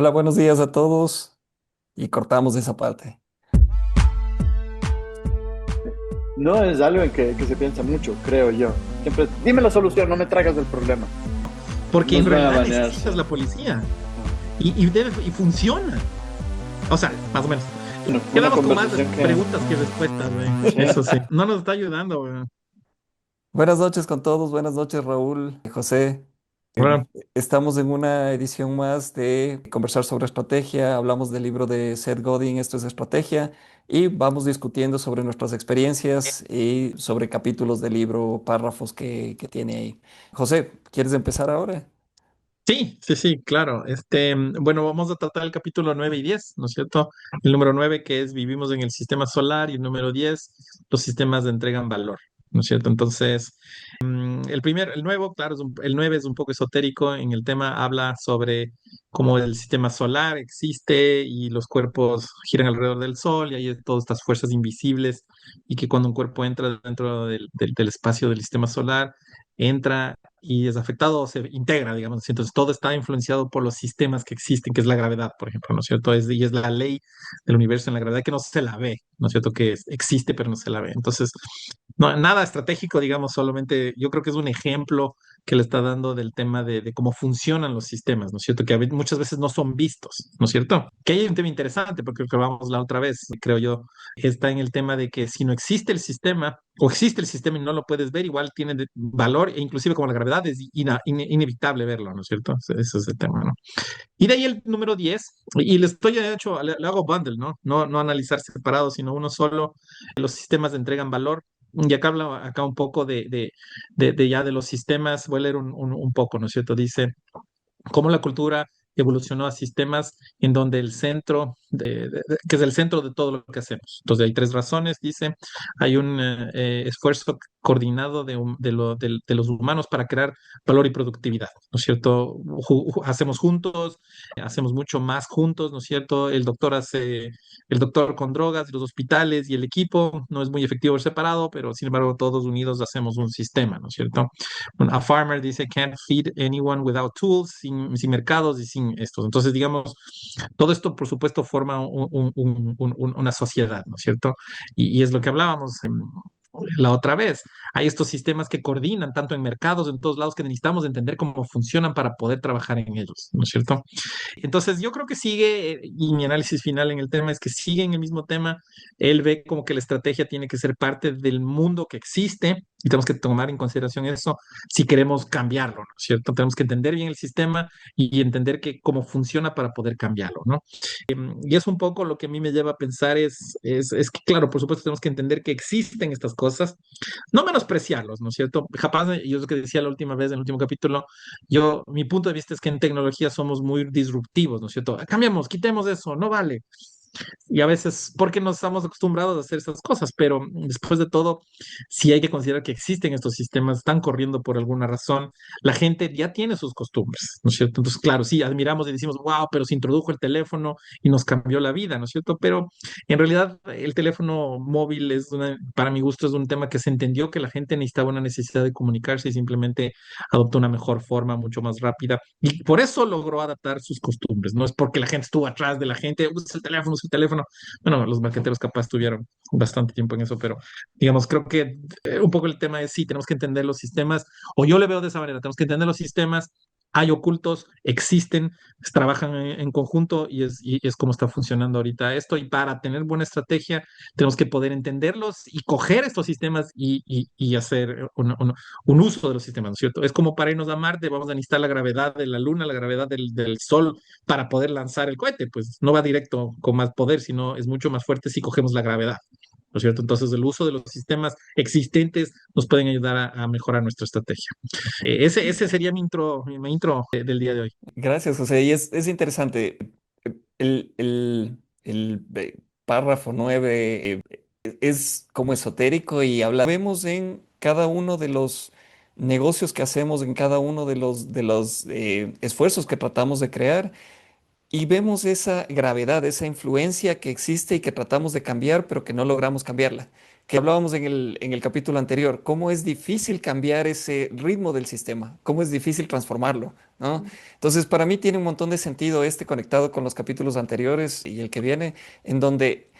Hola, buenos días a todos y cortamos esa parte. No es algo en que se piensa mucho, creo yo. Siempre, dime la solución, no me traigas del problema. Porque en Nos van a realidad banear, necesitas sí. la policía y funciona. O sea, más o menos. Una Quedamos con más conversación que... preguntas que respuestas, güey. Eso sí. No nos está ayudando, güey. Buenas noches con todos, buenas noches Raúl, José. Bueno, Estamos en una edición más de conversar sobre estrategia. Hablamos del libro de Seth Godin, Esto es estrategia, y vamos discutiendo sobre nuestras experiencias y sobre capítulos del libro, párrafos que tiene ahí. José, ¿quieres empezar ahora? sí, sí, sí, claro. Bueno, vamos a tratar el capítulo 9 y 10, ¿no es cierto? El número 9 que es vivimos en el sistema solar y el número 10 los sistemas de entregan valor, ¿no es cierto? Entonces, el nuevo, claro, el 9 es un poco esotérico. En el tema habla sobre cómo el sistema solar existe y los cuerpos giran alrededor del Sol y hay todas estas fuerzas invisibles y que cuando un cuerpo entra dentro del espacio del sistema solar, entra y es afectado o se integra, digamos, ¿sí? Entonces todo está influenciado por los sistemas que existen, que es la gravedad, por ejemplo, ¿no es cierto? Y es la ley del universo en la gravedad que no se la ve, ¿no es cierto? Que existe pero no se la ve. Entonces, no, nada estratégico, digamos, solamente yo creo que es un ejemplo que le está dando del tema de cómo funcionan los sistemas, ¿no es cierto? Que muchas veces no son vistos, ¿no es cierto? Que hay un tema interesante, porque lo que vamos la otra vez, creo yo, está en el tema de que si no existe el sistema, o existe el sistema y no lo puedes ver, igual tiene valor, e inclusive como la gravedad es inevitable verlo, ¿no es cierto? Ese es el tema, ¿no? Y de ahí el número 10 y le estoy hecho, le hago bundle, ¿no? No analizar separado, sino uno solo, los sistemas entregan valor. Y acá habla acá un poco de ya de los sistemas, voy a leer un poco, ¿no es cierto? Dice, cómo la cultura evolucionó a sistemas en donde el centro, que es el centro de todo lo que hacemos. Entonces hay tres razones, dice, hay un esfuerzo coordinado de los humanos para crear valor y productividad, ¿no es cierto? Hacemos juntos, hacemos mucho más juntos, ¿no es cierto? El doctor con drogas, los hospitales y el equipo, no es muy efectivo el separado, pero sin embargo todos unidos hacemos un sistema, ¿no es cierto? A farmer dice can't feed anyone without tools, sin mercados y sin estos. Entonces, digamos, todo esto, por supuesto, forma una sociedad, ¿no es cierto? Y es lo que hablábamos la otra vez. Hay estos sistemas que coordinan tanto en mercados, en todos lados, que necesitamos entender cómo funcionan para poder trabajar en ellos, ¿no es cierto? Entonces, yo creo que sigue, y mi análisis final en el tema es que sigue en el mismo tema. Él ve como que la estrategia tiene que ser parte del mundo que existe y tenemos que tomar en consideración eso si queremos cambiarlo, ¿no es cierto? Tenemos que entender bien el sistema y entender que cómo funciona para poder cambiarlo, ¿no? Y es un poco lo que a mí me lleva a pensar es que, claro, por supuesto tenemos que entender que existen estas cosas, no menospreciarlos, ¿no es cierto? Capaz, yo es lo que decía la última vez, en el último capítulo, mi punto de vista es que en tecnología somos muy disruptivos, ¿no es cierto? Cambiamos, quitemos eso, no vale. Y a veces, porque nos estamos acostumbrados a hacer esas cosas, pero después de todo, sí hay que considerar que existen estos sistemas, están corriendo por alguna razón, la gente ya tiene sus costumbres, ¿no es cierto? Entonces, claro, sí, admiramos y decimos, wow, pero se introdujo el teléfono y nos cambió la vida, ¿no es cierto? Pero en realidad el teléfono móvil para mi gusto, es un tema que se entendió que la gente necesitaba una necesidad de comunicarse y simplemente adoptó una mejor forma, mucho más rápida, y por eso logró adaptar sus costumbres. No es porque la gente estuvo atrás de la gente, usa el teléfono. Bueno, los marqueteros capaz tuvieron bastante tiempo en eso, pero digamos, creo que un poco el tema es sí, tenemos que entender los sistemas, o yo le veo de esa manera, tenemos que entender los sistemas. Hay ocultos, existen, trabajan en conjunto y es como está funcionando ahorita esto. Y para tener buena estrategia, tenemos que poder entenderlos y coger estos sistemas y hacer un uso de los sistemas, ¿no es cierto? Es como para irnos a Marte, vamos a necesitar la gravedad de la Luna, la gravedad del Sol para poder lanzar el cohete, pues no va directo con más poder, sino es mucho más fuerte si cogemos la gravedad, ¿no es cierto? Entonces el uso de los sistemas existentes nos pueden ayudar a mejorar nuestra estrategia. Ese sería mi intro del día de hoy. Gracias, José. Y es interesante. El párrafo 9 es como esotérico y habla. Vemos en cada uno de los negocios que hacemos, en cada uno de los esfuerzos que tratamos de crear. Y vemos esa gravedad, esa influencia que existe y que tratamos de cambiar, pero que no logramos cambiarla. Que hablábamos en el capítulo anterior, cómo es difícil cambiar ese ritmo del sistema, cómo es difícil transformarlo. ¿no? Entonces, para mí tiene un montón de sentido este conectado con los capítulos anteriores y el que viene, en donde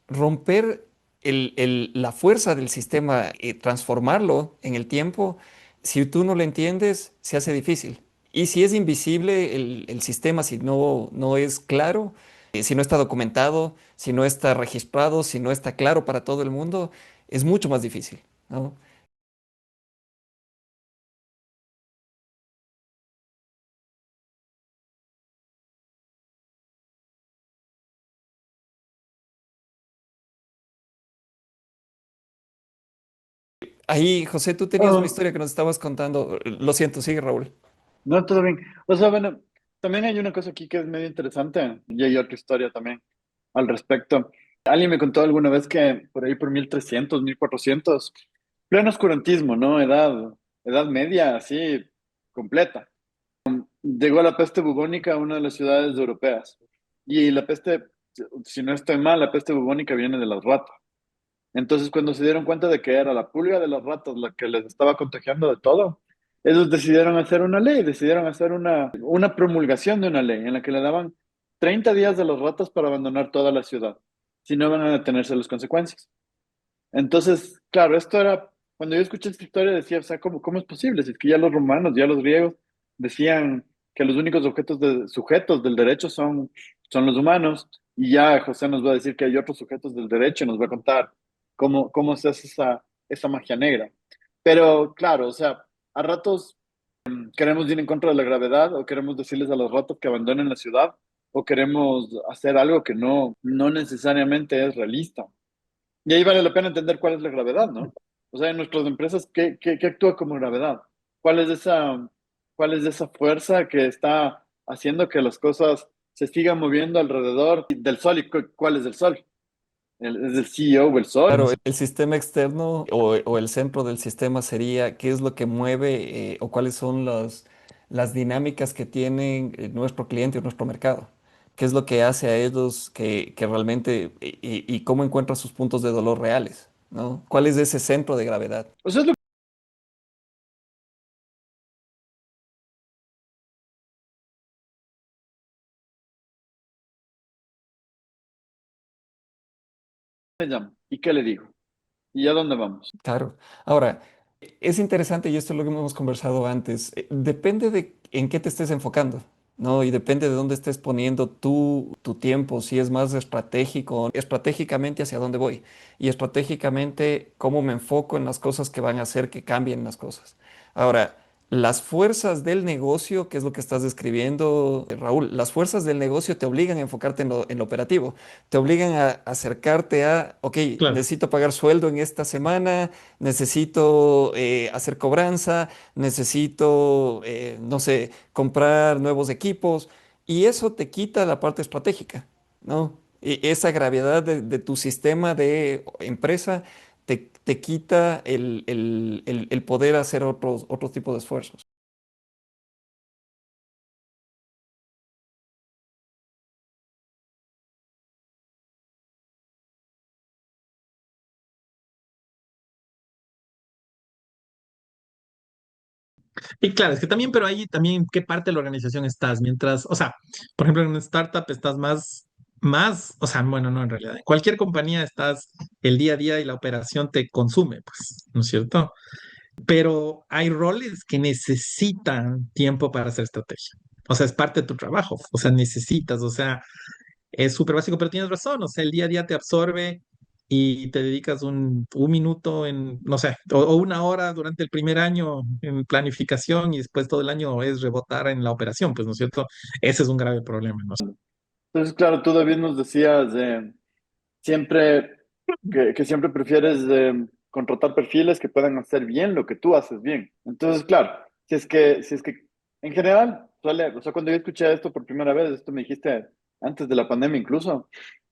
romper la fuerza del sistema y transformarlo en el tiempo, si tú no lo entiendes, se hace difícil. Y si es invisible el sistema, si no es claro, si no está documentado, si no está registrado, si no está claro para todo el mundo, es mucho más difícil, ¿no? Ahí, José, tú tenías una Oh, historia que nos estabas contando. Lo siento, sigue, Raúl. no, todo bien. O sea, bueno, también hay una cosa aquí que es medio interesante y hay otra historia también al respecto. Alguien me contó alguna vez que por ahí por 1300, 1400, pleno oscurantismo, ¿no? Edad media, así, completa. Llegó la peste bubónica a una de las ciudades europeas. Y la peste, si no estoy mal, la peste bubónica viene de las ratas. Entonces, cuando se dieron cuenta de que era la pulga de las ratas la que les estaba contagiando de todo, ellos decidieron hacer una ley, decidieron hacer una promulgación de una ley en la que le daban 30 días a las ratas para abandonar toda la ciudad, si no van a detenerse las consecuencias. Entonces, claro, esto era, cuando yo escuché esta historia decía, o sea, ¿cómo es posible? Si es que ya los romanos, ya los griegos decían que los únicos sujetos del derecho son los humanos, y ya José nos va a decir que hay otros sujetos del derecho y nos va a contar cómo se hace esa magia negra. Pero claro, o sea, a ratos queremos ir en contra de la gravedad o queremos decirles a los ratos que abandonen la ciudad o queremos hacer algo que no necesariamente es realista. Y ahí vale la pena entender cuál es la gravedad, ¿no? O sea, en nuestras empresas, ¿qué actúa como gravedad? ¿Cuál es cuál es esa fuerza que está haciendo que las cosas se sigan moviendo alrededor del sol? ¿Y cuál es el sol? ¿Es el CEO o el sol? Claro, el sistema externo o el centro del sistema sería qué es lo que mueve o cuáles son las dinámicas que tienen nuestro cliente o nuestro mercado. ¿Qué es lo que hace a ellos que realmente y cómo encuentra sus puntos de dolor reales, ¿no? ¿Cuál es ese centro de gravedad? O sea, es lo que me llama. ¿Y qué le digo? ¿Y a dónde vamos? Claro. Ahora, es interesante y esto es lo que hemos conversado antes. Depende de en qué te estés enfocando, ¿no? Y depende de dónde estés poniendo tu tiempo, si es más estratégico, estratégicamente hacia dónde voy y estratégicamente cómo me enfoco en las cosas que van a hacer que cambien las cosas. Ahora, las fuerzas del negocio, que es lo que estás describiendo, Raúl, las fuerzas del negocio te obligan a enfocarte en lo operativo, te obligan a acercarte a, ok, Claro. necesito pagar sueldo en esta semana, necesito hacer cobranza, necesito, no sé, comprar nuevos equipos, y eso te quita la parte estratégica, ¿no? Y esa gravedad de tu sistema de empresa te quita el poder hacer otro tipo de esfuerzos. Y claro, es que también, pero ahí también, ¿qué parte de la organización estás? Mientras, o sea, por ejemplo, en una startup estás o sea, bueno, no, en realidad, en cualquier compañía estás el día a día y la operación te consume, pues, ¿no es cierto? Pero hay roles que necesitan tiempo para hacer estrategia. O sea, es parte de tu trabajo, o sea, necesitas, o sea, es súper básico, pero tienes razón, o sea, el día a día te absorbe y te dedicas un minuto en, no sé, o una hora durante el primer año en planificación y después todo el año es rebotar en la operación, pues, ¿no es cierto? Ese es un grave problema, ¿no? Entonces, claro, tú David nos decías siempre que siempre prefieres contratar perfiles que puedan hacer bien lo que tú haces bien. Entonces, claro, si es que en general, o sea, cuando yo escuché esto por primera vez, esto me dijiste antes de la pandemia incluso,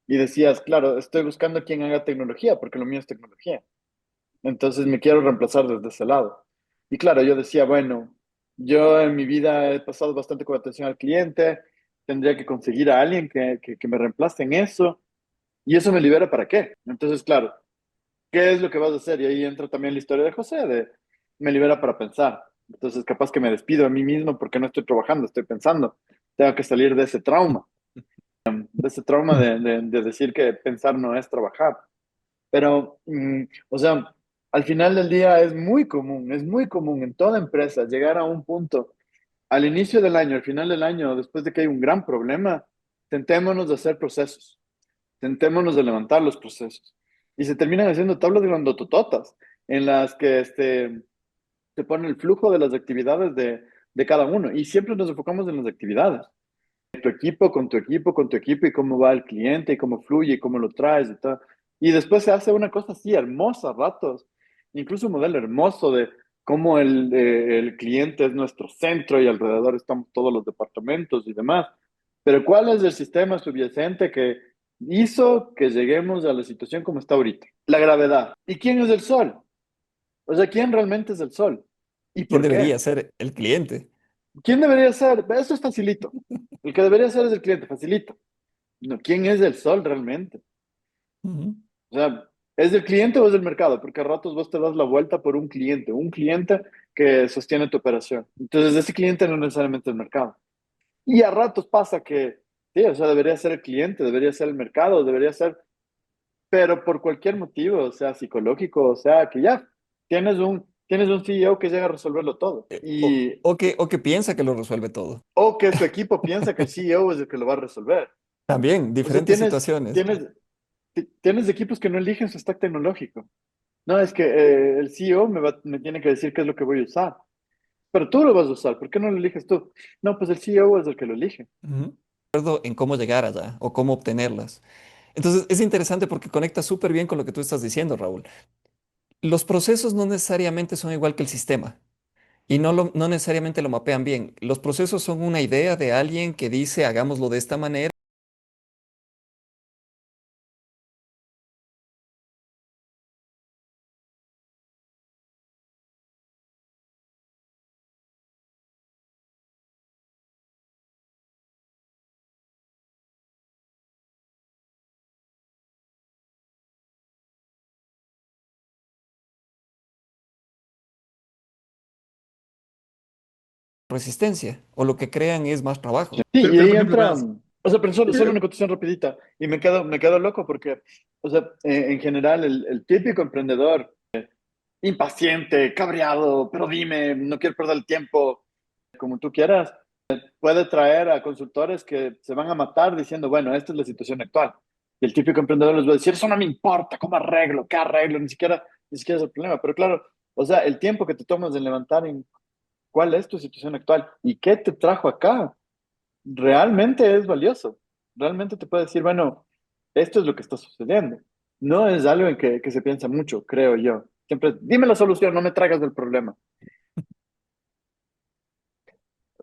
y decías, claro, estoy buscando a quien haga tecnología, porque lo mío es tecnología. Entonces me quiero reemplazar desde ese lado. Y claro, yo decía, bueno, yo en mi vida he pasado bastante con atención al cliente, tendría que conseguir a alguien que me reemplace en eso. ¿Y eso me libera para qué? Entonces, claro, ¿qué es lo que vas a hacer? Y ahí entra también la historia de José, de me libera para pensar. Entonces, capaz que me despido a mí mismo porque no estoy trabajando, estoy pensando. Tengo que salir de ese trauma de decir que pensar no es trabajar. Pero, o sea, al final del día es muy común en toda empresa llegar a un punto al inicio del año, al final del año, después de que hay un gran problema, tentémonos de hacer procesos, tentémonos de levantar los procesos. Y se terminan haciendo tablas grandotototas en las que se pone el flujo de las actividades de cada uno. Y siempre nos enfocamos en las actividades. Tu equipo, con tu equipo, con tu equipo, y cómo va el cliente, y cómo fluye, y cómo lo traes, y todo. Y después se hace una cosa así hermosa, a ratos. Incluso un modelo hermoso de cómo el cliente es nuestro centro y alrededor estamos todos los departamentos y demás. Pero ¿cuál es el sistema subyacente que hizo que lleguemos a la situación como está ahorita? La gravedad. ¿Y quién es el sol? O sea, ¿quién realmente es el sol? ¿Y ¿Quién por debería qué? ser el cliente? ¿Quién debería ser? Eso es facilito. El que debería ser es el cliente, facilito. No, ¿quién es el sol realmente? Ujú. O sea, ¿es el cliente o es el mercado? Porque a ratos vos te das la vuelta por un cliente que sostiene tu operación. Entonces, ese cliente no necesariamente es el mercado. Y a ratos pasa que, sí, o sea, debería ser el cliente, debería ser el mercado, debería ser, pero por cualquier motivo, o sea, psicológico, o sea, que ya tienes un CEO que llega a resolverlo todo. O que piensa que lo resuelve todo. O que su equipo piensa que el CEO es el que lo va a resolver. También, O sea, diferentes situaciones. tienes equipos que no eligen su stack tecnológico. No, es que el CEO me tiene que decir qué es lo que voy a usar. Pero tú lo vas a usar, ¿por qué no lo eliges tú? No, pues el CEO es el que lo elige. Ujú. Acuerdo en cómo llegar allá o cómo obtenerlas. Entonces, es interesante porque conecta súper bien con lo que tú estás diciendo, Raúl. Los procesos no necesariamente son igual que el sistema y no necesariamente lo mapean bien. Los procesos son una idea de alguien que dice, hagámoslo de esta manera. Resistencia o lo que crean es más trabajo. Sí, y Pero, ahí por ejemplo, entra, verás, o sea, pero solo eh, una cotización rapidita, y me quedo loco porque, o sea, en general, el típico emprendedor impaciente, cabreado, pero dime, no quiero perder el tiempo, como tú quieras, puede traer a consultores que se van a matar diciendo, bueno, esta es la situación actual. Y el típico emprendedor les va a decir, eso no me importa, ¿cómo arreglo? ¿Qué arreglo? Ni siquiera es el problema. Pero claro, o sea, el tiempo que te tomas de levantar en cuál es tu situación actual y qué te trajo acá, realmente es valioso. Realmente te puede decir, bueno, esto es lo que está sucediendo. No es algo en que se piensa mucho, creo yo. Siempre, dime la solución, no me traigas del problema.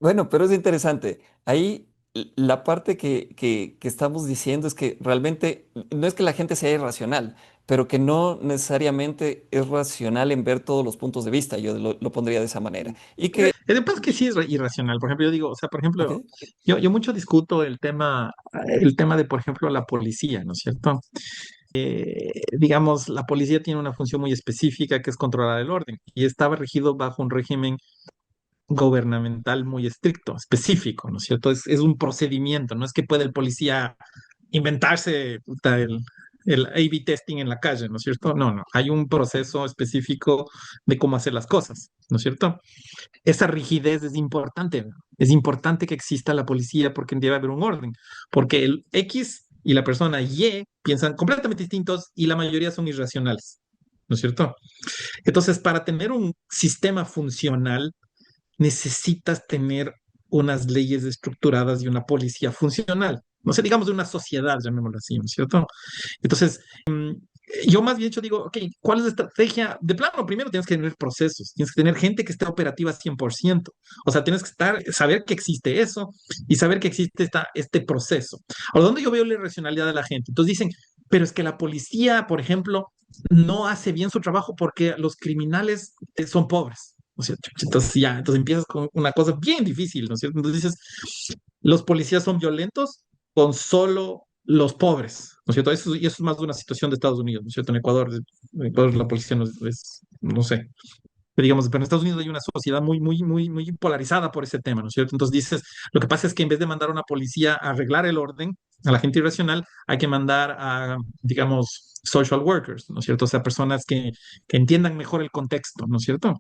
Bueno, pero es interesante. Ahí la parte que estamos diciendo es que realmente no es que la gente sea irracional, pero que no necesariamente es racional en ver todos los puntos de vista. Yo lo pondría de esa manera. Y que, lo que pasa es que sí es irracional. Por ejemplo, yo digo, o sea, por ok, ejemplo, yo mucho discuto el tema de, por ejemplo, la policía, ¿no es cierto? Digamos, la policía tiene una función muy específica que es controlar el orden y estaba regido bajo un régimen gubernamental muy estricto, específico, ¿no es cierto? Es un procedimiento, no es que pueda el policía inventarse puta, el A/B testing en la calle, ¿no es cierto? No, no, hay un proceso específico de cómo hacer las cosas, ¿no es cierto? Esa rigidez es importante, ¿no? Es importante que exista la policía porque debe haber un orden, porque el X y la persona Y piensan completamente distintos y la mayoría son irracionales, ¿no es cierto? Entonces, para tener un sistema funcional, necesitas tener unas leyes estructuradas y una policía funcional. No sé, digamos de una sociedad, llamémoslo así, ¿no es cierto? Entonces, yo más bien yo digo, ok, ¿cuál es la estrategia? De plano, primero tienes que tener procesos, tienes que tener gente que esté operativa 100%. O sea, tienes que saber que existe eso y saber que existe este proceso. Ahora, ¿dónde yo veo la irracionalidad de la gente? Entonces dicen, pero es que la policía, por ejemplo, no hace bien su trabajo porque los criminales son pobres. ¿No es cierto? Entonces ya, entonces empiezas con una cosa bien difícil, ¿no es cierto? Entonces dices, los policías son violentos con solo los pobres, ¿no es cierto? Y eso es más de una situación de Estados Unidos, ¿no es cierto? En Ecuador la policía no sé. pero en Estados Unidos hay una sociedad muy polarizada por ese tema, ¿no es cierto? Entonces dices, lo que pasa es que en vez de mandar a una policía a arreglar el orden, a la gente irracional, hay que mandar a, digamos, social workers, ¿no es cierto? O sea, personas que entiendan mejor el contexto, ¿no es cierto?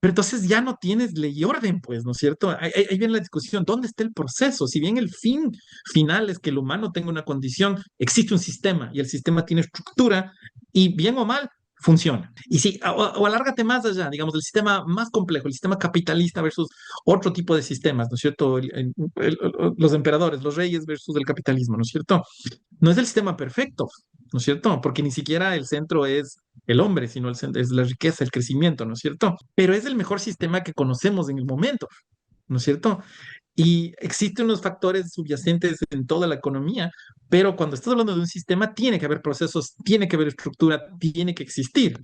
Pero entonces ya no tienes ley y orden, pues, ¿no es cierto? Ahí viene la discusión, ¿dónde está el proceso? Si bien el fin final es que el humano tenga una condición, existe un sistema y el sistema tiene estructura y bien o mal funciona. Y si, o alárgate más allá, digamos, el sistema más complejo, el sistema capitalista versus otro tipo de sistemas, ¿no es cierto? Los emperadores, los reyes versus el capitalismo, ¿no es cierto? No es el sistema perfecto, ¿no es cierto? Porque ni siquiera el centro es el hombre, sino el centro es la riqueza, el crecimiento, ¿no es cierto? Pero es el mejor sistema que conocemos en el momento, ¿no es cierto? Y existen unos factores subyacentes en toda la economía, pero cuando estás hablando de un sistema, tiene que haber procesos, tiene que haber estructura, tiene que existir,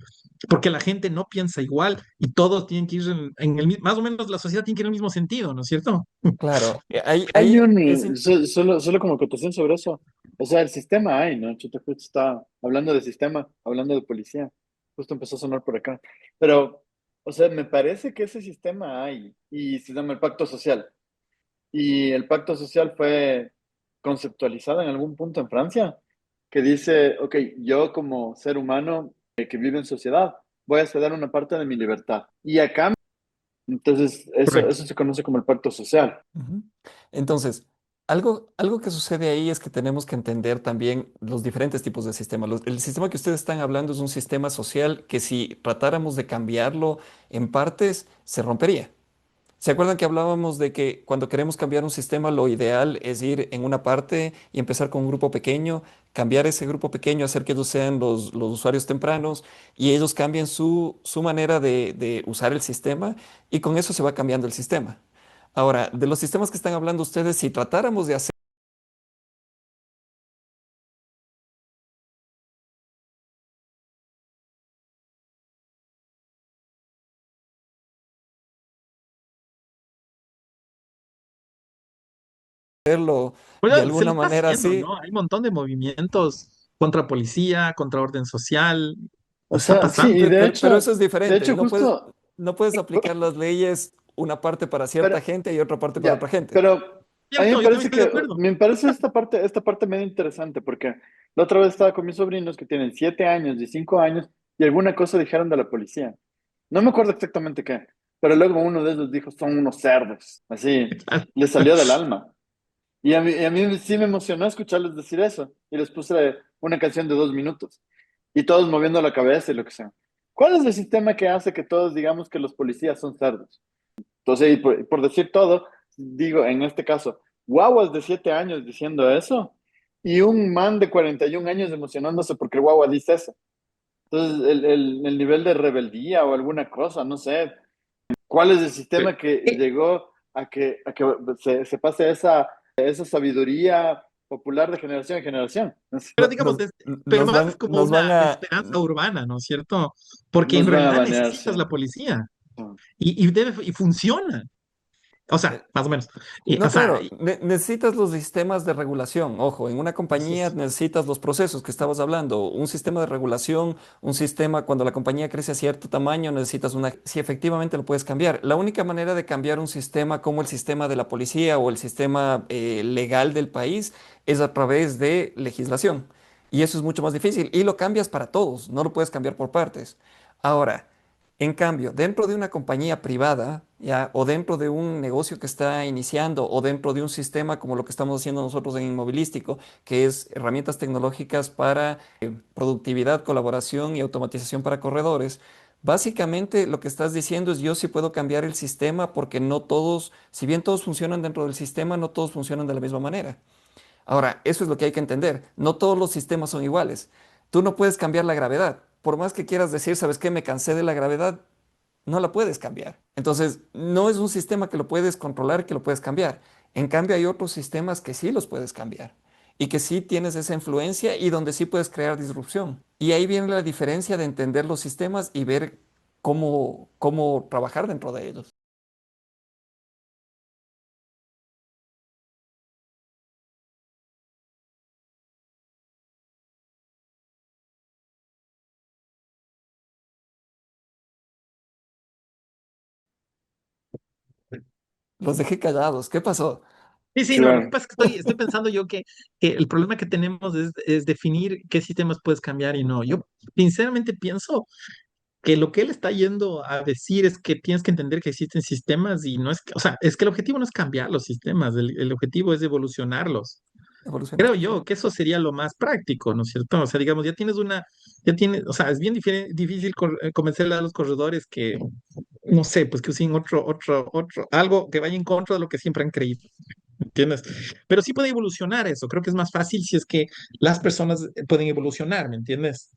porque la gente no piensa igual y todos tienen que ir más o menos la sociedad tiene que ir en el mismo sentido, ¿no es cierto? Claro, ahí, Hay ahí es, un, solo como acotación sobre eso. O sea, el sistema hay, ¿no? Chuta, justo está hablando de sistema, hablando de policía. Justo empezó a sonar por acá. Pero, o sea, me parece que ese sistema hay y se llama el pacto social. Y el pacto social fue conceptualizado en algún punto en Francia, que dice, ok, yo como ser humano que vive en sociedad, voy a ceder una parte de mi libertad. Y acá, entonces, Correcto. eso se conoce como el pacto social. Ujú. Entonces, algo que sucede ahí es que tenemos que entender también los diferentes tipos de sistemas. El sistema que ustedes están hablando es un sistema social que si tratáramos de cambiarlo en partes, se rompería. ¿Se acuerdan que hablábamos de que cuando queremos cambiar un sistema, lo ideal es ir en una parte y empezar con un grupo pequeño, cambiar ese grupo pequeño, hacer que ellos sean los usuarios tempranos y ellos cambien su manera de usar el sistema y con eso se va cambiando el sistema? Ahora, de los sistemas que están hablando ustedes, si tratáramos de hacerlo de Bueno, se lo alguna está manera haciendo, así, ¿no? Hay un montón de movimientos contra policía, contra orden social, O está sea, sí, pasando. y pero eso es de diferente. hecho justo, No puedes aplicar las leyes una parte para pero cierta gente y otra parte para ya, otra gente. pero a mí me Cierto, yo también parece estoy de que, acuerdo. me parece esta parte medio interesante, porque la otra vez estaba con mis sobrinos que tienen 7 años y 5 años y alguna cosa dijeron de la policía. No me acuerdo exactamente qué, pero luego uno de ellos dijo, son unos cerdos, así, le salió del alma. Y a mí sí me emocionó escucharles decir eso. Y les puse una canción de 2 minutos. Y todos moviendo la cabeza y lo que sea. ¿Cuál es el sistema que hace que todos digamos que los policías son cerdos? Entonces, y por decir todo, digo, en este caso, guaguas de 7 años diciendo eso y un man de 41 años emocionándose porque el guagua dice eso. Entonces, el nivel de rebeldía o alguna cosa, no sé. ¿Cuál es el sistema que Eh, llegó a que se pase esa sabiduría popular de generación en generación? Pero digamos, pero más es como Nos van una a, esperanza urbana, ¿no es cierto? Porque en Nos van a realidad banear, sí. necesitas la policía y funciona. O sea, más o menos. O No, sea, claro, necesitas los sistemas de regulación. Ojo, en una compañía entonces, necesitas los procesos que estabas hablando, un sistema de regulación, un sistema cuando la compañía crece a cierto tamaño, necesitas una... Si efectivamente lo puedes cambiar. La única manera de cambiar un sistema como el sistema de la policía o el sistema legal del país es a través de legislación. Y eso es mucho más difícil. Y lo cambias para todos, no lo puedes cambiar por partes. Ahora, en cambio, dentro de una compañía privada, ya, o dentro de un negocio que está iniciando, o dentro de un sistema como lo que estamos haciendo nosotros en Inmovilístico, que es herramientas tecnológicas para productividad, colaboración y automatización para corredores, básicamente lo que estás diciendo es yo sí puedo cambiar el sistema porque no todos, si bien todos funcionan dentro del sistema, no todos funcionan de la misma manera. Ahora, eso es lo que hay que entender. No todos los sistemas son iguales. Tú no puedes cambiar la gravedad. Por más que quieras decir, ¿sabes qué? Me cansé de la gravedad, no la puedes cambiar. Entonces, no es un sistema que lo puedes controlar, que lo puedes cambiar. En cambio, hay otros sistemas que sí los puedes cambiar y que sí tienes esa influencia y donde sí puedes crear disrupción. Y ahí viene la diferencia de entender los sistemas y ver cómo trabajar dentro de ellos. Los dejé callados. ¿Qué pasó? Sí, sí, no, lo que Claro. pasa es que estoy pensando yo que el problema que tenemos es definir qué sistemas puedes cambiar y no. Yo sinceramente pienso que lo que él está yendo a decir es que tienes que entender que existen sistemas y no es, o sea, es que el objetivo no es cambiar los sistemas, el objetivo es evolucionarlos. Creo Evolucionarlos. yo que eso sería lo más práctico, ¿no es cierto? O sea, digamos, ya tienes, o sea, es bien difícil convencerle a los corredores que, no sé, pues que usen algo que vaya en contra de lo que siempre han creído, ¿entiendes? Pero sí puede evolucionar eso, creo que es más fácil si es que las personas pueden evolucionar, ¿me entiendes?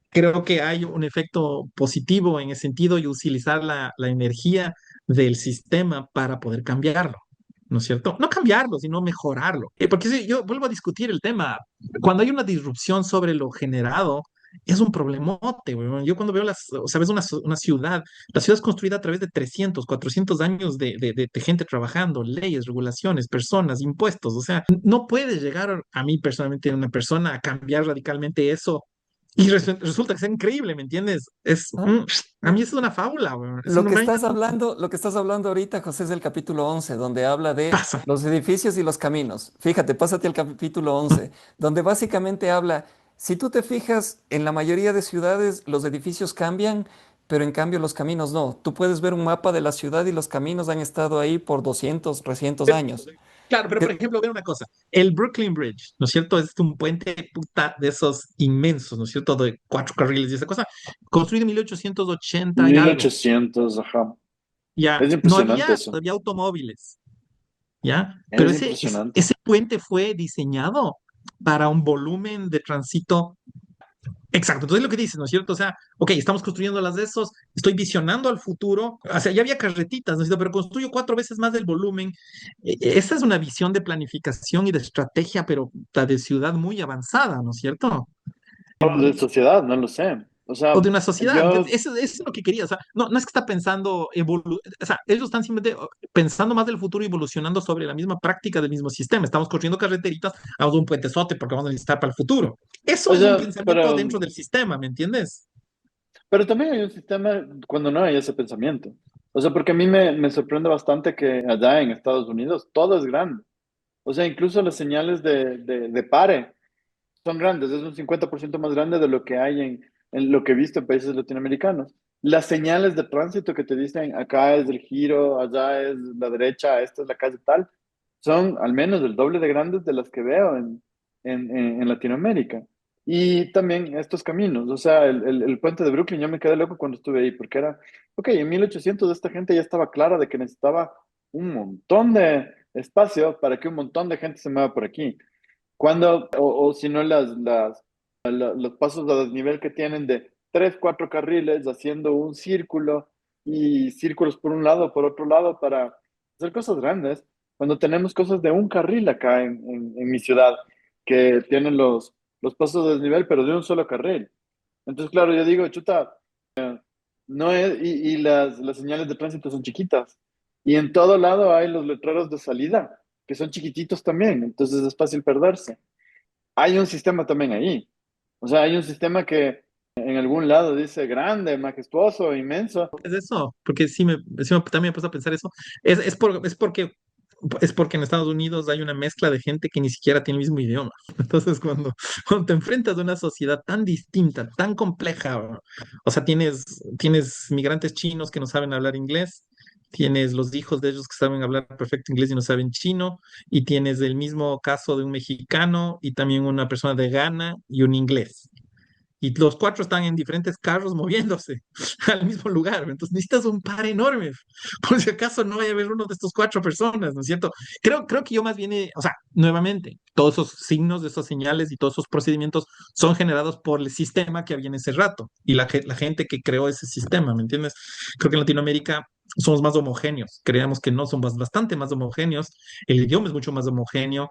Creo que hay un efecto positivo en ese sentido y utilizar la energía del sistema para poder cambiarlo, ¿no es cierto? No cambiarlo, sino mejorarlo. Porque si yo vuelvo a discutir el tema, cuando hay una disrupción sobre lo generado, es un problemote, weón. Yo cuando veo o sea, ves una ciudad, la ciudad es construida a través de 300, 400 años de gente trabajando, leyes, regulaciones, personas, impuestos, o sea, no puede llegar a mí personalmente una persona a cambiar radicalmente eso y resulta que es increíble, ¿me entiendes? ¿No? A mí es una fábula, güey. Es Lo una que vaina estás hablando, lo que estás hablando ahorita, José, es del capítulo 11, donde habla de pasa. los edificios y los caminos. Fíjate, pásate al capítulo 11, donde básicamente habla, si tú te fijas, en la mayoría de ciudades los edificios cambian, pero en cambio los caminos no. Tú puedes ver un mapa de la ciudad y los caminos han estado ahí por 200, 300 años. Claro, pero por Que- ejemplo, ver una cosa, el Brooklyn Bridge, ¿no es cierto? Es un puente puta de esos inmensos, ¿no es cierto? De 4 carriles y esa cosa, construido en 1880 y algo. 1800, ajá. Ya, Es no impresionante había eso. todavía automóviles, ¿ya? Pero Es impresionante. ese puente fue diseñado para un volumen de tránsito. Exacto, entonces lo que dices, ¿no es cierto? O sea, ok, estamos construyendo las de esos, estoy visionando al futuro, o sea, ya había carretitas, ¿no es cierto? Pero construyo 4 veces más del volumen. Esa es una visión de planificación y de estrategia, pero puta, de ciudad muy avanzada, ¿no es cierto? O de sociedad, no lo sé. O O sea, de una sociedad. yo, Eso es lo que quería. O sea, no es que está pensando, o sea, ellos están simplemente pensando más del futuro y evolucionando sobre la misma práctica del mismo sistema. Estamos construyendo carreteritas, hagamos un puentezote porque vamos a necesitar para el futuro. Eso o es un sea, pensamiento dentro del sistema, ¿me entiendes? pero también hay un sistema cuando no hay ese pensamiento. O sea, porque a mí me sorprende bastante que allá en Estados Unidos todo es grande. O sea, incluso las señales de pare son grandes, es un 50% más grande de lo que hay en lo que he visto en países latinoamericanos. Las señales de tránsito que te dicen acá es el giro, allá es la derecha, esta es la calle tal, son al menos el doble de grandes de las que veo en Latinoamérica. Y también estos caminos, o sea, el puente de Brooklyn, yo me quedé loco cuando estuve ahí, porque era, ok, en 1800 esta gente ya estaba clara de que necesitaba un montón de espacio para que un montón de gente se mueva por aquí. Cuando, o si no, los pasos a desnivel que tienen de 3, 4 carriles haciendo un círculo y círculos por un lado, por otro lado, para hacer cosas grandes. Cuando tenemos cosas de un carril acá en mi ciudad, que tienen los pasos de desnivel, pero de un solo carril. Entonces, claro, yo digo, chuta, no es, y las señales de tránsito son chiquitas. Y en todo lado hay los letreros de salida, que son chiquititos también, entonces es fácil perderse. Hay un sistema también ahí. O sea, hay un sistema que en algún lado dice grande, majestuoso, inmenso. Es eso, porque también me puse a pensar eso. Es porque en Estados Unidos hay una mezcla de gente que ni siquiera tiene el mismo idioma. Entonces, cuando te enfrentas a una sociedad tan distinta, tan compleja, o sea, tienes migrantes chinos que no saben hablar inglés, tienes los hijos de ellos que saben hablar perfecto inglés y no saben chino, y tienes el mismo caso de un mexicano y también una persona de Ghana y un inglés. Y los cuatro están en diferentes carros moviéndose al mismo lugar. Entonces necesitas un par enorme. Por si acaso no vaya a haber uno de estos 4 personas, ¿no es cierto? Creo que yo más bien, o sea, nuevamente, todos esos signos, esas señales y todos esos procedimientos son generados por el sistema que había en ese rato y la gente que creó ese sistema, ¿me entiendes? Creo que en Latinoamérica somos más homogéneos. Creemos que no somos bastante más homogéneos. El idioma es mucho más homogéneo.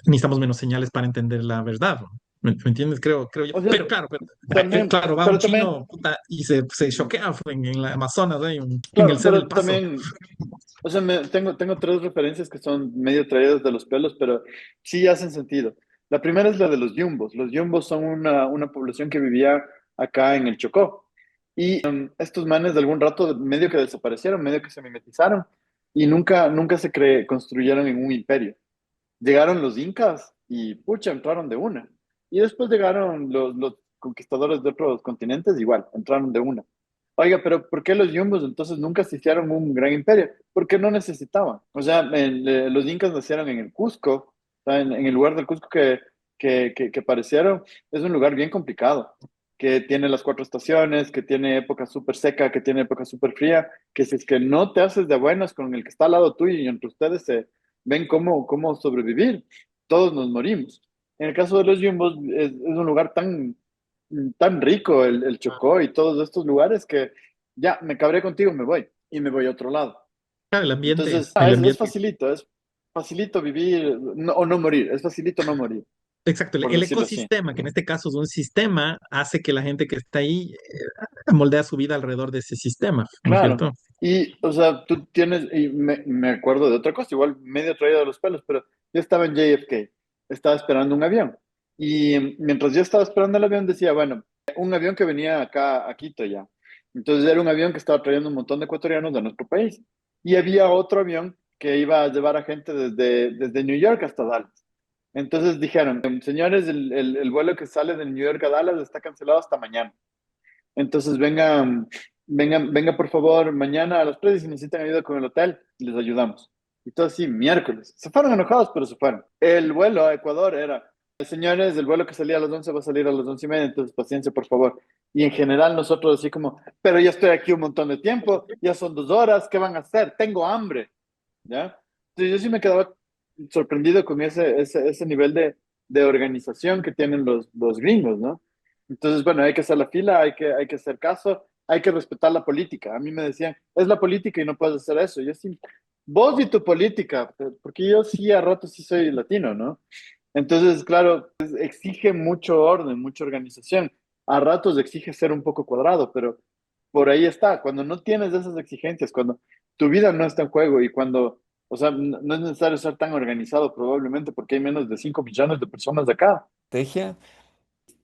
Necesitamos menos señales para entender la verdad, ¿no? ¿Me entiendes? Creo yo. O sea, Pero claro, también, claro, va un pero también, chino puta, y se choquea en la Amazonas, ¿eh? En el claro, C del pero Paso. también, o sea, tengo tres referencias que son medio traídas de los pelos, pero sí hacen sentido. La primera es la de los yumbos. Los yumbos son una población que vivía acá en el Chocó. Y estos manes de algún rato medio que desaparecieron, medio que se mimetizaron. y nunca construyeron en un imperio. Llegaron los incas y pucha, entraron de una. Y después llegaron los conquistadores de otros continentes, igual, entraron de una. Oiga, pero ¿por qué los yumbos entonces nunca se hicieron un gran imperio? Porque no necesitaban. O sea, los incas nacieron en el Cusco, o sea, en el lugar del Cusco que aparecieron, es un lugar bien complicado, que tiene las cuatro estaciones, que tiene época súper seca, que tiene época súper fría, que si es que no te haces de buenas con el que está al lado tuyo y entre ustedes se ven cómo sobrevivir, todos nos morimos. En el caso de los yumbos, es un lugar tan rico, el Chocó y todos estos lugares que ya me cabré contigo, me voy y me voy a otro lado. Claro, Entonces, el ambiente. es facilito vivir o no morir, es facilito no morir, Exacto, por el decirlo así. ecosistema, que en este caso es un sistema, hace que la gente que está ahí moldea su vida alrededor de ese sistema, ¿no es Claro. cierto? Y, o sea, tú tienes, y me acuerdo de otra cosa, igual medio traído de los pelos, pero yo estaba en JFK, estaba esperando un avión. Y mientras yo estaba esperando el avión, decía, bueno, un avión que venía acá a Quito ya. Entonces era un avión que estaba trayendo un montón de ecuatorianos de nuestro país. Y había otro avión que iba a llevar a gente desde New York hasta Dallas. Entonces dijeron, señores, el vuelo que sale de New York a Dallas está cancelado hasta mañana. Entonces venga por favor mañana a las 3 y si necesitan ayuda con el hotel, les ayudamos. Y todo así, miércoles. Se fueron enojados, pero se fueron. El vuelo a Ecuador era, señores, el vuelo que salía a las 11 va a salir a las 11:30, entonces paciencia, por favor. Y en general nosotros así como, pero ya estoy aquí un montón de tiempo, ya son 2 horas, ¿qué van a hacer? Tengo hambre, ¿ya? Entonces yo sí me quedaba sorprendido con ese nivel de organización que tienen los gringos, ¿no? Entonces, bueno, hay que hacer la fila, hay que hacer caso, hay que respetar la política. A mí me decían, es la política y no puedes hacer eso. Yo sí, vos y tu política, porque yo sí a ratos sí soy latino, ¿no? Entonces, claro, pues, exige mucho orden, mucha organización. A ratos exige ser un poco cuadrado, pero por ahí está. Cuando no tienes esas exigencias, cuando tu vida no está en juego y cuando, o sea, no es necesario ser tan organizado probablemente porque hay menos de 5 millones de personas de acá. Estrategia.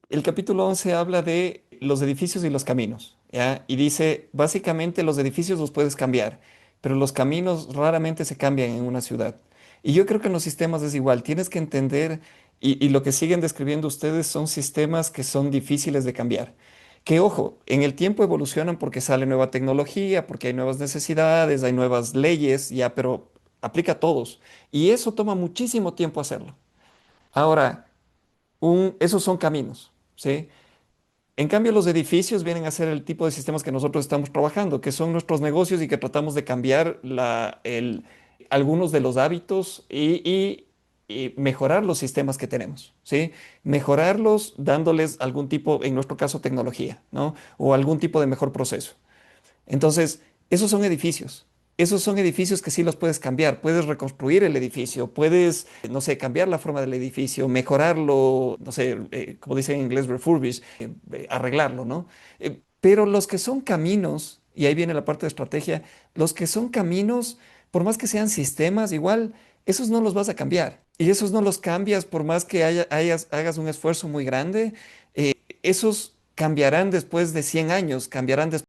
El capítulo 11 habla de los edificios y los caminos, ¿ya? Y dice, básicamente los edificios los puedes cambiar, pero los caminos raramente se cambian en una ciudad. Y yo creo que en los sistemas es igual, tienes que entender, y lo que siguen describiendo ustedes son sistemas que son difíciles de cambiar. Que ojo, en el tiempo evolucionan porque sale nueva tecnología, porque hay nuevas necesidades, hay nuevas leyes, ya, pero aplica a todos. Y eso toma muchísimo tiempo hacerlo. Ahora, esos son caminos, ¿sí? En cambio, los edificios vienen a ser el tipo de sistemas que nosotros estamos trabajando, que son nuestros negocios y que tratamos de cambiar algunos de los hábitos y mejorar los sistemas que tenemos, ¿sí? Mejorarlos dándoles algún tipo, en nuestro caso, tecnología, ¿no? O algún tipo de mejor proceso. Entonces, esos son edificios. Esos son edificios que sí los puedes cambiar. Puedes reconstruir el edificio, puedes, no sé, cambiar la forma del edificio, mejorarlo, no sé, como dice en inglés, refurbish, arreglarlo, ¿no? Pero los que son caminos, y ahí viene la parte de estrategia, los que son caminos, por más que sean sistemas, igual, esos no los vas a cambiar. Y esos no los cambias por más que hagas un esfuerzo muy grande. Esos cambiarán después de 100 años, cambiarán después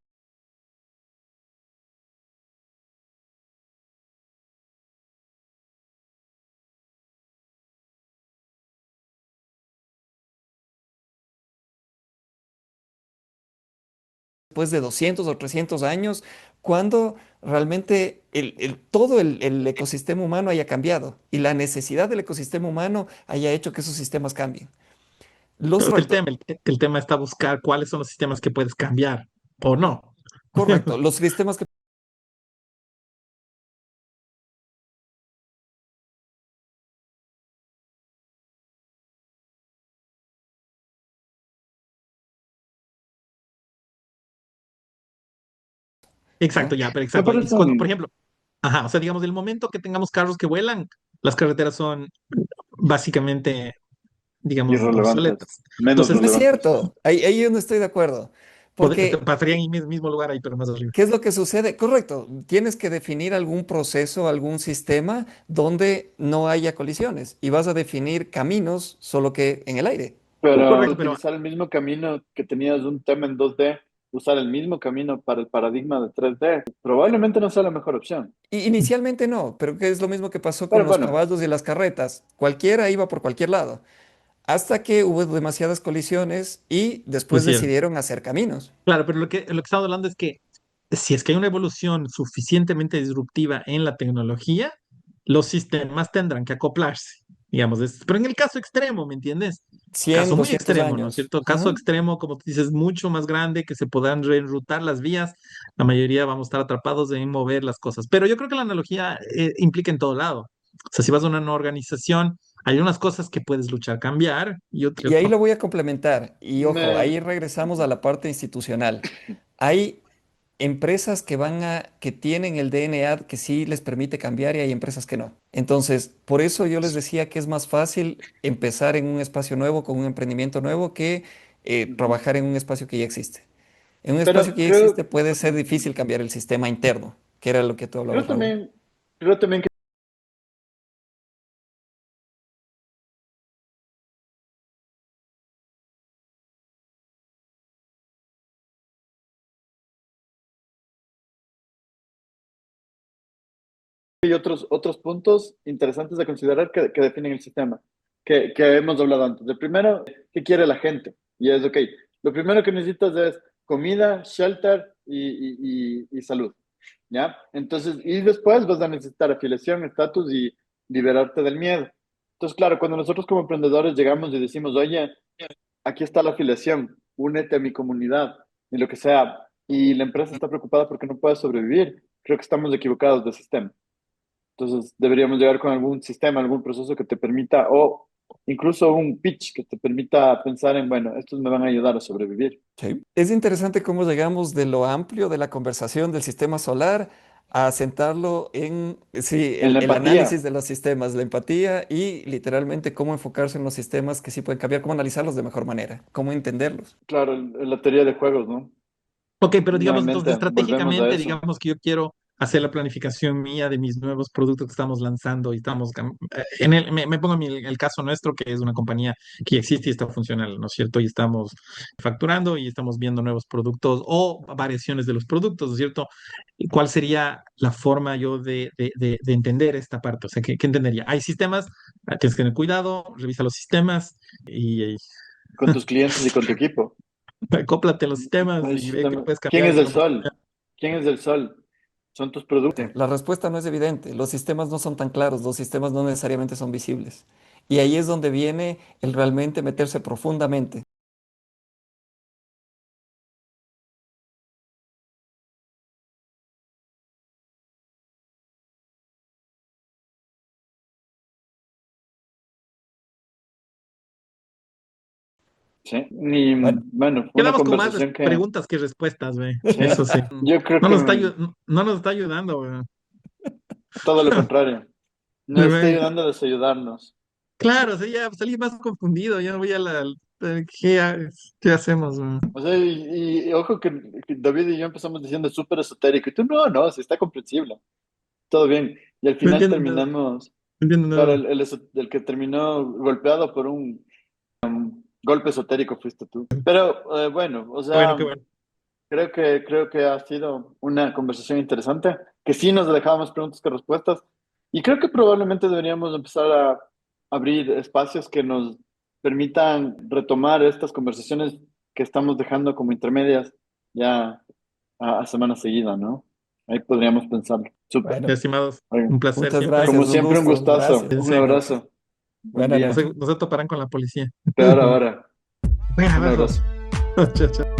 de 200 o 300 años, cuando realmente todo el ecosistema humano haya cambiado y la necesidad del ecosistema humano haya hecho que esos sistemas cambien. Correcto, El tema está buscar cuáles son los sistemas que puedes cambiar o no. correcto. Los sistemas que Exacto, ¿no? ya, pero Me exacto. Es parece cuando, por ejemplo, ajá, o sea, digamos, del momento que tengamos carros que vuelan, las carreteras son básicamente, digamos, irrelevantes, obsoletas. menos Entonces, No es relevantes. cierto. Ahí yo no estoy de acuerdo. Porque, pasarían en el mismo lugar ahí, pero más arriba. ¿qué es lo que sucede? Correcto. Tienes que definir algún proceso, algún sistema donde no haya colisiones y vas a definir caminos, solo que en el aire. Pero Correcto, pero utilizar el mismo camino que tenías de un tema en 2D usar el mismo camino para el paradigma de 3D, probablemente no sea la mejor opción. Y inicialmente no, pero que es lo mismo que pasó con Pero los bueno, caballos y las carretas. Cualquiera iba por cualquier lado, hasta que hubo demasiadas colisiones y después Pusieron. decidieron hacer caminos. Claro, pero lo que estamos hablando es que si es que hay una evolución suficientemente disruptiva en la tecnología, los sistemas tendrán que acoplarse, digamos. Pero en el caso extremo, ¿me entiendes? 100, Caso muy 200 extremo, ¿no es años. cierto? Caso Ujú. extremo, como tú dices, mucho más grande, que se podrán reenrutar las vías. La mayoría vamos a estar atrapados en mover las cosas. Pero yo creo que la analogía implica en todo lado. O sea, si vas a una organización, hay unas cosas que puedes luchar a cambiar y otras Y ahí no. lo voy a complementar. Y ojo, me, ahí regresamos a la parte institucional. Hay empresas que tienen el DNA que sí les permite cambiar y hay empresas que no. Entonces, por eso yo les decía que es más fácil empezar en un espacio nuevo, con un emprendimiento nuevo, que ujú. trabajar en un espacio que ya existe. En un espacio Pero que ya existe creo, puede ser difícil cambiar el sistema interno, que era lo que tú creo hablabas, Raúl. también, creo también que hay otros puntos interesantes de considerar que definen el sistema, que hemos hablado antes. El primero, ¿qué quiere la gente? Y es, ok, lo primero que necesitas es comida, shelter y salud, ¿ya? Entonces, y después vas a necesitar afiliación, estatus y liberarte del miedo. Entonces, claro, cuando nosotros como emprendedores llegamos y decimos, oye, aquí está la afiliación, únete a mi comunidad, y lo que sea, y la empresa está preocupada porque no puede sobrevivir, creo que estamos equivocados de sistema. Entonces, deberíamos llegar con algún sistema, algún proceso que te permita, o incluso un pitch que te permita pensar en, bueno, estos me van a ayudar a sobrevivir. Sí. Es interesante cómo llegamos de lo amplio de la conversación del sistema solar a sentarlo en, sí, En la el empatía, análisis de los sistemas, la empatía y literalmente cómo enfocarse en los sistemas que sí pueden cambiar, cómo analizarlos de mejor manera, cómo entenderlos. claro, en la teoría de juegos, ¿no? Ok, pero digamos entonces Nuevamente, volvemos a estratégicamente, eso. digamos que yo quiero hacer la planificación mía de mis nuevos productos que estamos lanzando y me pongo en el caso nuestro, que es una compañía que ya existe y está funcional, ¿no es cierto? Y estamos facturando y estamos viendo nuevos productos o variaciones de los productos, ¿no es cierto? ¿Y cuál sería la forma yo de entender esta parte? O sea, ¿qué entendería? Hay sistemas, tienes que tener cuidado, revisa los sistemas y Con tus clientes y con tu equipo. acóplate a los sistemas El y ve qué sistema. puedes ¿Quién cambiar y es qué el no puedes sol? cambiar. ¿Quién es el sol? Son tus productos. La respuesta no es evidente, los sistemas no son tan claros, los sistemas no necesariamente son visibles. Y ahí es donde viene el realmente meterse profundamente. Sí. Y Bueno, bueno, fue una Quedamos con más conversación que, preguntas que respuestas, güey. sí, Eso sí. yo creo No que nos está, no nos está ayudando, güey. todo lo contrario. Nos está Güey, ayudando a desayudarnos. claro, sí, ya salí más confundido. Ya voy a ¿qué, qué hacemos, güey? O sea, y ojo que David y yo empezamos diciendo súper esotérico. Y tú, no, no, sí está comprensible. Todo bien. Y al No final entiendo nada. terminamos, No entiendo claro, nada. el que terminó golpeado por un golpe esotérico fuiste tú. Pero bueno, o Bueno, sea, qué bueno. creo que ha sido una conversación interesante, que sí nos dejaba más preguntas que respuestas. Y creo que probablemente deberíamos empezar a abrir espacios que nos permitan retomar estas conversaciones que estamos dejando como intermedias ya a semana seguida, ¿no? Ahí podríamos pensarlo. Súper. bueno, Estimados, Oigan, un placer muchas siempre. como gracias, un siempre, un gusto, gustazo. gracias. Un Cuídense. abrazo. Buen Buenas día. noches. No se toparán con la policía. Te abrazo ahora. Buen Un abrazo. abrazo. Chao, chao.